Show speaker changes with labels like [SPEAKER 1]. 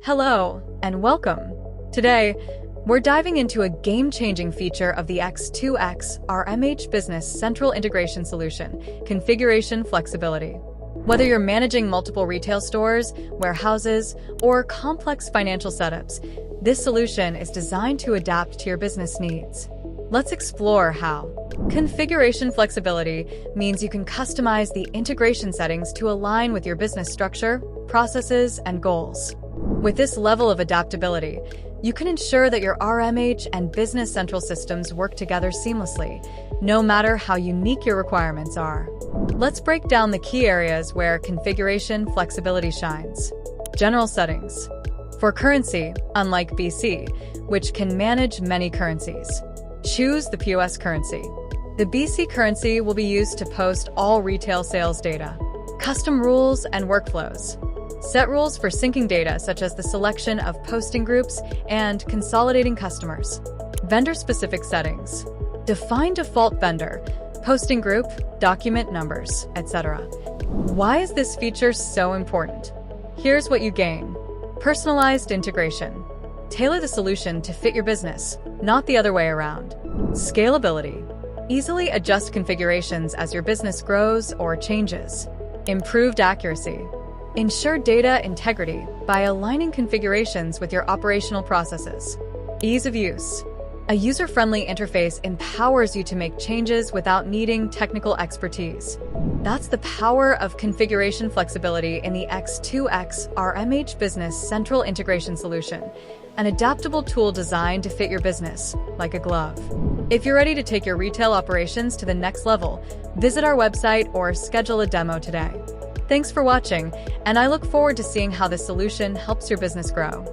[SPEAKER 1] Hello, and welcome. Today, we're diving into a game-changing feature of the x2x-RMH Business Central integration solution, configuration flexibility. Whether you're managing multiple retail stores, warehouses, or complex financial setups, this solution is designed to adapt to your business needs. Let's explore how. Configuration flexibility means you can customize the integration settings to align with your business structure, processes, and goals. With this level of adaptability, you can ensure that your RMH and Business Central systems work together seamlessly, no matter how unique your requirements are. Let's break down the key areas where configuration flexibility shines. General settings. For currency, unlike 𝗡𝗃, which can manage many currencies, choose the POS currency. The 𝗡𝗃 currency will be used to post all retail sales data. Custom rules and workflows. Set rules for syncing data such as the selection of posting groups and consolidating customers. Vendor-specific settings. Define default vendor, posting group, document numbers, etc. Why is this feature so important? Here's what you gain. Personalized integration. Tailor the solution to fit your business, not the other way around. Scalability. Easily adjust configurations as your business grows or changes. Improved accuracy. Ensure data integrity by aligning configurations with your operational processes. Ease of use. A user-friendly interface empowers you to make changes without needing technical expertise. That's the power of configuration flexibility in the x2x-RMH Business Central integration solution, an adaptable tool designed to fit your business like a glove. If you're ready to take your retail operations to the next level, visit our website or schedule a demo today. Thanks for watching, and I look forward to seeing how this solution helps your business grow.